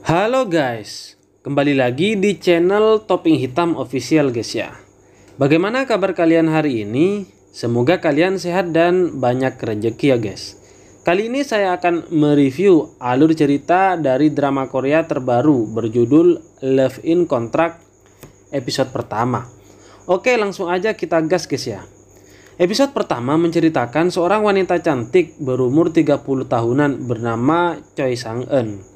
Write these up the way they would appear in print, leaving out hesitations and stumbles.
Halo guys, kembali lagi di channel Topping Hitam Official guys ya. Bagaimana kabar kalian hari ini? Semoga kalian sehat dan banyak rezeki ya guys. Kali ini saya akan mereview alur cerita dari drama Korea terbaru berjudul Love in Contract episode pertama. Oke, langsung aja kita gas guys ya. Episode pertama menceritakan seorang wanita cantik berumur 30 tahunan bernama Choi Sang-eun.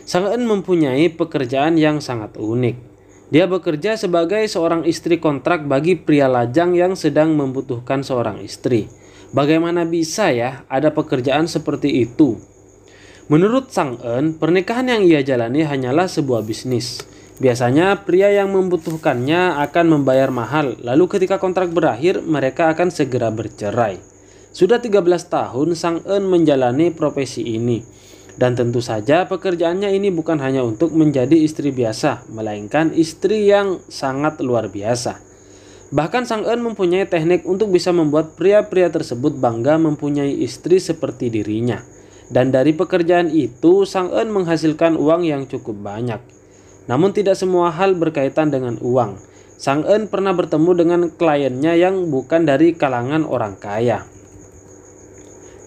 Sang-eun mempunyai pekerjaan yang sangat unik. Dia bekerja sebagai seorang istri kontrak bagi pria lajang yang sedang membutuhkan seorang istri. Bagaimana bisa ya ada pekerjaan seperti itu? Menurut Sang-eun, pernikahan yang ia jalani hanyalah sebuah bisnis. Biasanya pria yang membutuhkannya akan membayar mahal, lalu ketika kontrak berakhir mereka akan segera bercerai. Sudah 13 tahun Sang-eun menjalani profesi ini. Dan tentu saja pekerjaannya ini bukan hanya untuk menjadi istri biasa, melainkan istri yang sangat luar biasa. Bahkan Sang-eun mempunyai teknik untuk bisa membuat pria-pria tersebut bangga mempunyai istri seperti dirinya. Dan dari pekerjaan itu Sang-eun menghasilkan uang yang cukup banyak. Namun tidak semua hal berkaitan dengan uang. Sang-eun pernah bertemu dengan kliennya yang bukan dari kalangan orang kaya.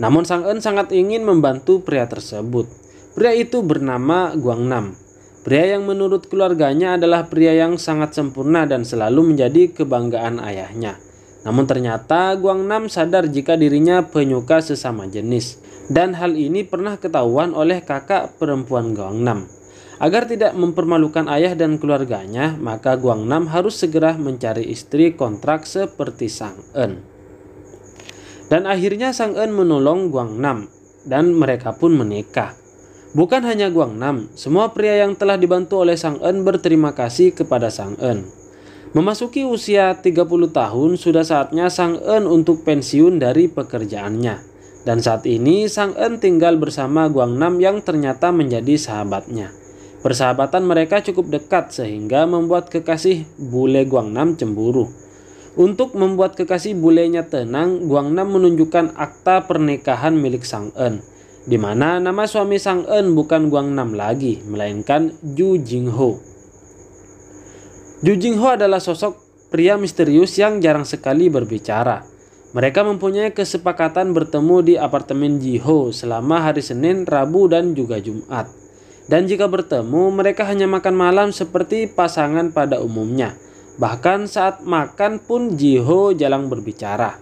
Namun Sang-eun sangat ingin membantu pria tersebut. Pria itu bernama Gwangnam. Pria yang menurut keluarganya adalah pria yang sangat sempurna dan selalu menjadi kebanggaan ayahnya. Namun ternyata Gwangnam sadar jika dirinya penyuka sesama jenis. Dan hal ini pernah ketahuan oleh kakak perempuan Gwangnam. Agar tidak mempermalukan ayah dan keluarganya, maka Gwangnam harus segera mencari istri kontrak seperti Sang-eun. Dan akhirnya Sang-eun menolong Gwangnam dan mereka pun menikah. Bukan hanya Gwangnam, semua pria yang telah dibantu oleh Sang-eun berterima kasih kepada Sang-eun. Memasuki usia 30 tahun sudah saatnya Sang-eun untuk pensiun dari pekerjaannya. Dan saat ini Sang-eun tinggal bersama Gwangnam yang ternyata menjadi sahabatnya. Persahabatan mereka cukup dekat sehingga membuat kekasih bule Gwangnam cemburu. Untuk membuat kekasih bulenya tenang, Gwangnam menunjukkan akta pernikahan milik Sang-eun, di mana nama suami Sang-eun bukan Gwangnam lagi, melainkan Ju Jingho. Ju Jingho adalah sosok pria misterius yang jarang sekali berbicara. Mereka mempunyai kesepakatan bertemu di apartemen Jiho selama hari Senin, Rabu, dan juga Jumat. Dan jika bertemu, mereka hanya makan malam seperti pasangan pada umumnya. Bahkan saat makan pun Jiho jarang berbicara.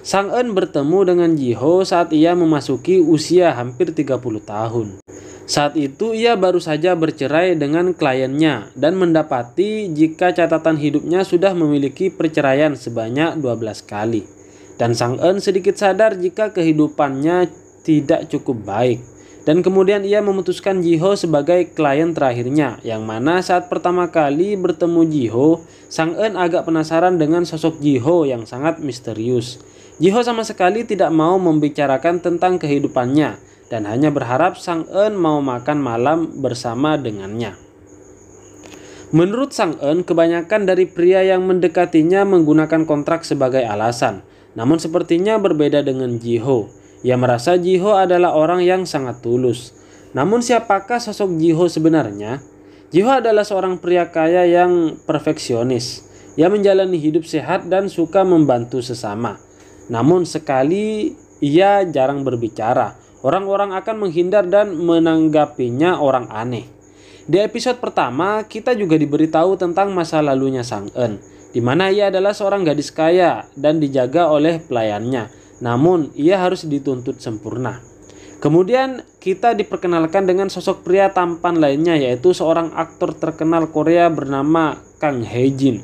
Sang-eun bertemu dengan Jiho saat ia memasuki usia hampir 30 tahun. Saat itu ia baru saja bercerai dengan kliennya dan mendapati jika catatan hidupnya sudah memiliki perceraian sebanyak 12 kali. Dan Sang-eun sedikit sadar jika kehidupannya tidak cukup baik. Dan kemudian ia memutuskan Jiho sebagai klien terakhirnya, yang mana saat pertama kali bertemu Jiho, Sang-eun agak penasaran dengan sosok Jiho yang sangat misterius. Jiho sama sekali tidak mau membicarakan tentang kehidupannya, dan hanya berharap Sang-eun mau makan malam bersama dengannya. Menurut Sang-eun, kebanyakan dari pria yang mendekatinya menggunakan kontrak sebagai alasan, namun sepertinya berbeda dengan Jiho. Ia merasa Jiho adalah orang yang sangat tulus. Namun siapakah sosok Jiho sebenarnya? Jiho adalah seorang pria kaya yang perfeksionis. Ia menjalani hidup sehat dan suka membantu sesama. Namun sekali ia jarang berbicara. Orang-orang akan menghindar dan menanggapinya orang aneh. Di episode pertama kita juga diberitahu tentang masa lalunya Sang-eun, di mana ia adalah seorang gadis kaya dan dijaga oleh pelayannya. Namun ia harus dituntut sempurna. Kemudian kita diperkenalkan dengan sosok pria tampan lainnya, yaitu seorang aktor terkenal Korea bernama Kang Hae-jin.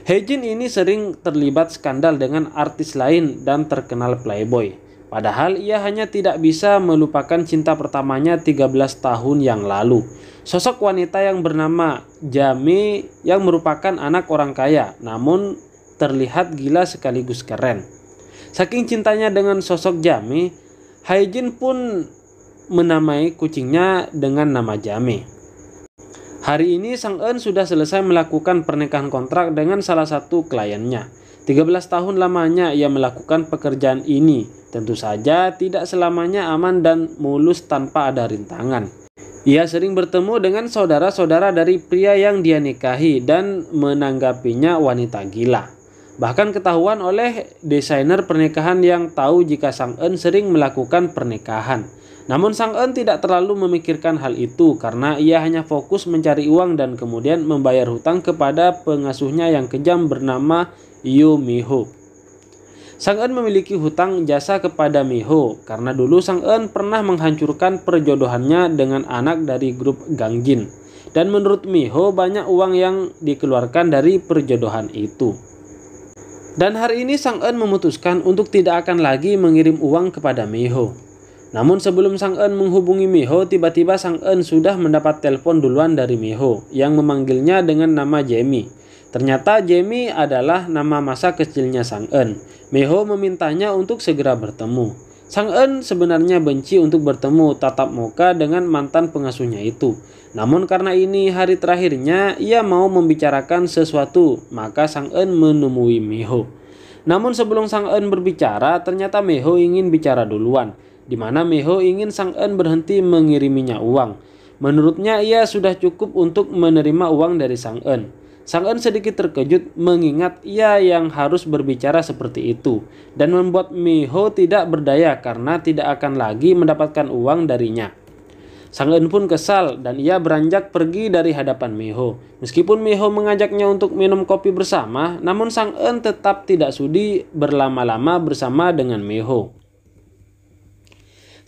Hae-jin ini sering terlibat skandal dengan artis lain dan terkenal playboy. Padahal ia hanya tidak bisa melupakan cinta pertamanya 13 tahun yang lalu. Sosok wanita yang bernama Jame yang merupakan anak orang kaya, namun terlihat gila sekaligus keren. Saking cintanya dengan sosok Jame, Hae-jin pun menamai kucingnya dengan nama Jame. Hari ini Sang-eun sudah selesai melakukan pernikahan kontrak dengan salah satu kliennya. 13 tahun lamanya ia melakukan pekerjaan ini. Tentu saja tidak selamanya aman dan mulus tanpa ada rintangan. Ia sering bertemu dengan saudara-saudara dari pria yang dia nikahi dan menanggapinya wanita gila. Bahkan ketahuan oleh desainer pernikahan yang tahu jika Sang En sering melakukan pernikahan. Namun Sang En tidak terlalu memikirkan hal itu karena ia hanya fokus mencari uang dan kemudian membayar hutang kepada pengasuhnya yang kejam bernama Yu Miho. Sang En memiliki hutang jasa kepada Miho karena dulu Sang En pernah menghancurkan perjodohannya dengan anak dari grup Gangjin. Dan menurut Miho banyak uang yang dikeluarkan dari perjodohan itu. Dan hari ini Sang En memutuskan untuk tidak akan lagi mengirim uang kepada Miho. Namun sebelum Sang En menghubungi Miho, tiba-tiba Sang En sudah mendapat telepon duluan dari Miho yang memanggilnya dengan nama Jamie. Ternyata Jamie adalah nama masa kecilnya Sang En. Miho memintanya untuk segera bertemu. Sang En sebenarnya benci untuk bertemu tatap muka dengan mantan pengasuhnya itu. Namun karena ini hari terakhirnya, ia mau membicarakan sesuatu, maka Sang En menemui Miho. Namun sebelum Sang En berbicara, ternyata Miho ingin bicara duluan, di mana Miho ingin Sang En berhenti mengiriminya uang. Menurutnya ia sudah cukup untuk menerima uang dari Sang En. Sang En sedikit terkejut mengingat ia yang harus berbicara seperti itu dan membuat Miho tidak berdaya karena tidak akan lagi mendapatkan uang darinya. Sang En pun kesal dan ia beranjak pergi dari hadapan Miho. Meskipun Miho mengajaknya untuk minum kopi bersama, namun Sang En tetap tidak sudi berlama-lama bersama dengan Miho.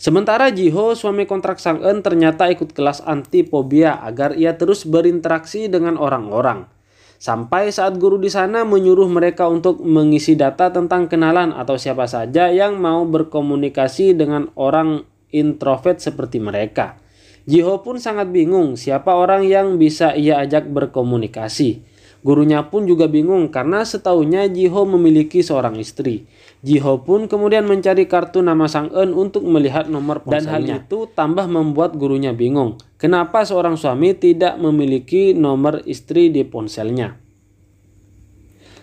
Sementara Jiho, suami kontrak Sang En, ternyata ikut kelas anti-fobia agar ia terus berinteraksi dengan orang-orang. Sampai saat guru di sana menyuruh mereka untuk mengisi data tentang kenalan atau siapa saja yang mau berkomunikasi dengan orang introvert seperti mereka. Jiho pun sangat bingung siapa orang yang bisa ia ajak berkomunikasi. Gurunya pun juga bingung karena setahunya Jiho memiliki seorang istri. Jiho pun kemudian mencari kartu nama Sang En untuk melihat nomor ponselnya. Dan hal itu tambah membuat gurunya bingung. Kenapa seorang suami tidak memiliki nomor istri di ponselnya?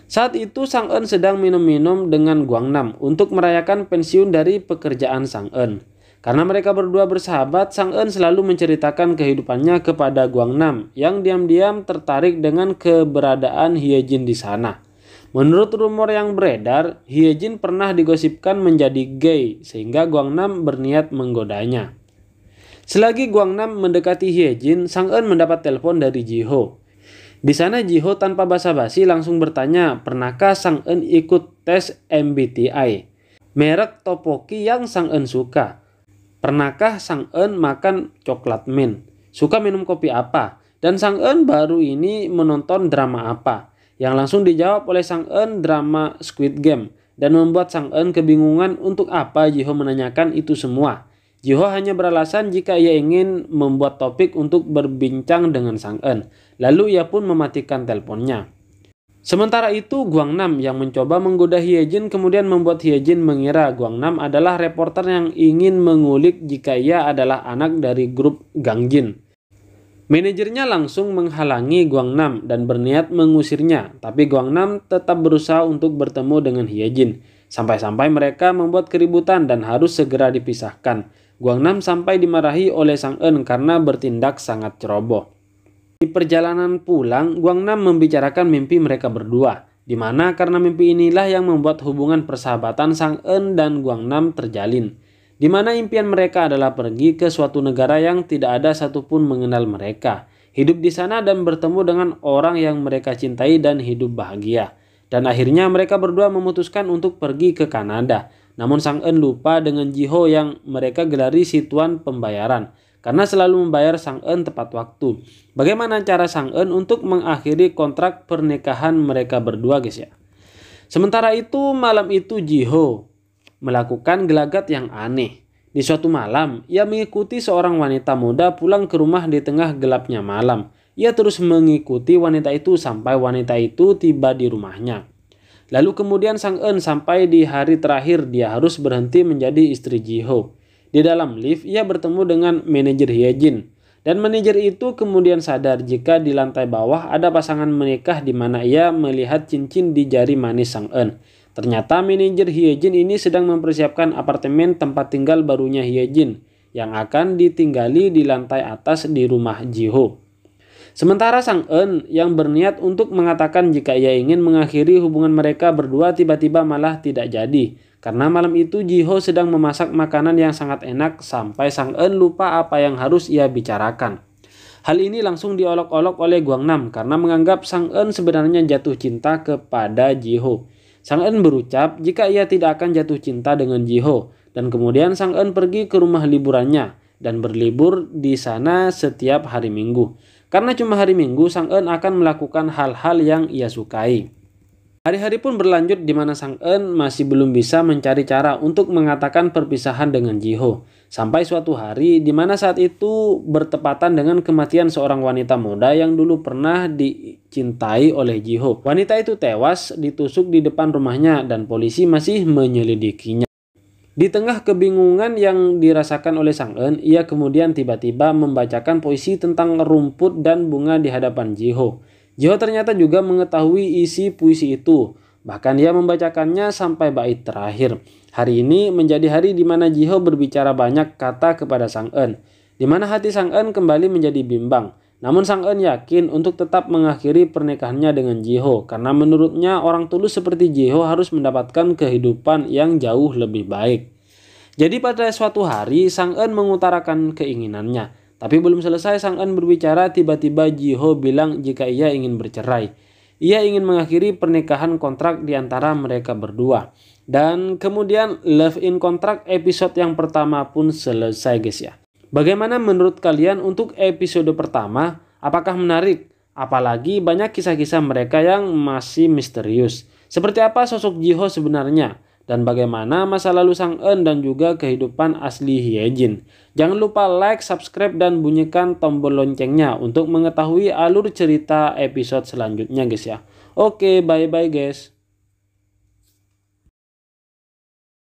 Saat itu Sang En sedang minum-minum dengan Guangnam untuk merayakan pensiun dari pekerjaan Sang En. Karena mereka berdua bersahabat, Sang En selalu menceritakan kehidupannya kepada Guangnam yang diam-diam tertarik dengan keberadaan Hyejin di sana. Menurut rumor yang beredar, Hyejin pernah digosipkan menjadi gay sehingga Guangnam berniat menggodanya. Selagi Guangnam mendekati Hyejin, Sang En mendapat telepon dari Jiho. Di sana Jiho tanpa basa-basi langsung bertanya, pernahkah Sang En ikut tes MBTI? Merek topoki yang Sang En suka? Pernahkah Sang En makan coklat mint? Suka minum kopi apa? Dan Sang En baru ini menonton drama apa? Yang langsung dijawab oleh Sang En drama Squid Game. Dan membuat Sang En kebingungan untuk apa Jiho menanyakan itu semua. Jiho hanya beralasan jika ia ingin membuat topik untuk berbincang dengan Sang En. Lalu ia pun mematikan teleponnya. Sementara itu Guangnam yang mencoba menggoda Hyejin kemudian membuat Hyejin mengira Guangnam adalah reporter yang ingin mengulik jika ia adalah anak dari grup Gangjin. Manajernya langsung menghalangi Guangnam dan berniat mengusirnya, tapi Guangnam tetap berusaha untuk bertemu dengan Hyejin. Sampai-sampai mereka membuat keributan dan harus segera dipisahkan. Guangnam sampai dimarahi oleh Sang En karena bertindak sangat ceroboh. Di perjalanan pulang, Guangnam membicarakan mimpi mereka berdua, di mana karena mimpi inilah yang membuat hubungan persahabatan Sang En dan Guangnam terjalin, di mana impian mereka adalah pergi ke suatu negara yang tidak ada satupun mengenal mereka, hidup di sana dan bertemu dengan orang yang mereka cintai dan hidup bahagia. Dan akhirnya mereka berdua memutuskan untuk pergi ke Kanada, namun Sang En lupa dengan Jiho yang mereka gelari si tuan pembayaran, karena selalu membayar Sang En tepat waktu. Bagaimana cara Sang En untuk mengakhiri kontrak pernikahan mereka berdua guys ya. Sementara itu malam itu Jiho melakukan gelagat yang aneh. Di suatu malam ia mengikuti seorang wanita muda pulang ke rumah di tengah gelapnya malam. Ia terus mengikuti wanita itu sampai wanita itu tiba di rumahnya. Lalu kemudian Sang En sampai di hari terakhir dia harus berhenti menjadi istri Jiho. Di dalam lift, ia bertemu dengan manajer Hyejin. Dan manajer itu kemudian sadar jika di lantai bawah ada pasangan menikah di mana ia melihat cincin di jari manis Sang En. Ternyata manajer Hyejin ini sedang mempersiapkan apartemen tempat tinggal barunya Hyejin yang akan ditinggali di lantai atas di rumah Ji-ho. Sementara Sang Eun yang berniat untuk mengatakan jika ia ingin mengakhiri hubungan mereka berdua tiba-tiba malah tidak jadi. Karena malam itu Ji-ho sedang memasak makanan yang sangat enak sampai Sang Eun lupa apa yang harus ia bicarakan. Hal ini langsung diolok-olok oleh Gwangnam karena menganggap Sang Eun sebenarnya jatuh cinta kepada Ji-ho. Sang Eun berucap jika ia tidak akan jatuh cinta dengan Ji-ho dan kemudian Sang Eun pergi ke rumah liburannya dan berlibur di sana setiap hari Minggu. Karena cuma hari Minggu, Sang Eun akan melakukan hal-hal yang ia sukai. Hari-hari pun berlanjut di mana Sang Eun masih belum bisa mencari cara untuk mengatakan perpisahan dengan Ji-ho. Sampai suatu hari di mana saat itu bertepatan dengan kematian seorang wanita muda yang dulu pernah dicintai oleh Ji-ho. Wanita itu tewas ditusuk di depan rumahnya dan polisi masih menyelidikinya. Di tengah kebingungan yang dirasakan oleh Sang Eun, ia kemudian tiba-tiba membacakan puisi tentang rumput dan bunga di hadapan Ji-ho. Ji-ho ternyata juga mengetahui isi puisi itu. Bahkan ia membacakannya sampai bait terakhir. Hari ini menjadi hari di mana Ji-ho berbicara banyak kata kepada Sang Eun, di mana hati Sang Eun kembali menjadi bimbang. Namun Sang Eun yakin untuk tetap mengakhiri pernikahannya dengan Ji-ho karena menurutnya orang tulus seperti Ji-ho harus mendapatkan kehidupan yang jauh lebih baik. Jadi pada suatu hari Sang Eun mengutarakan keinginannya. Tapi belum selesai Sang Eun berbicara tiba-tiba Ji-ho bilang jika ia ingin bercerai. Ia ingin mengakhiri pernikahan kontrak di antara mereka berdua. Dan kemudian Love in Contract episode yang pertama pun selesai guys ya. Bagaimana menurut kalian untuk episode pertama? Apakah menarik? Apalagi banyak kisah-kisah mereka yang masih misterius. Seperti apa sosok Ji-ho sebenarnya? Dan bagaimana masa lalu Sang Eun dan juga kehidupan asli Hyejin. Jangan lupa like, subscribe, dan bunyikan tombol loncengnya untuk mengetahui alur cerita episode selanjutnya guys ya. Oke, bye-bye guys.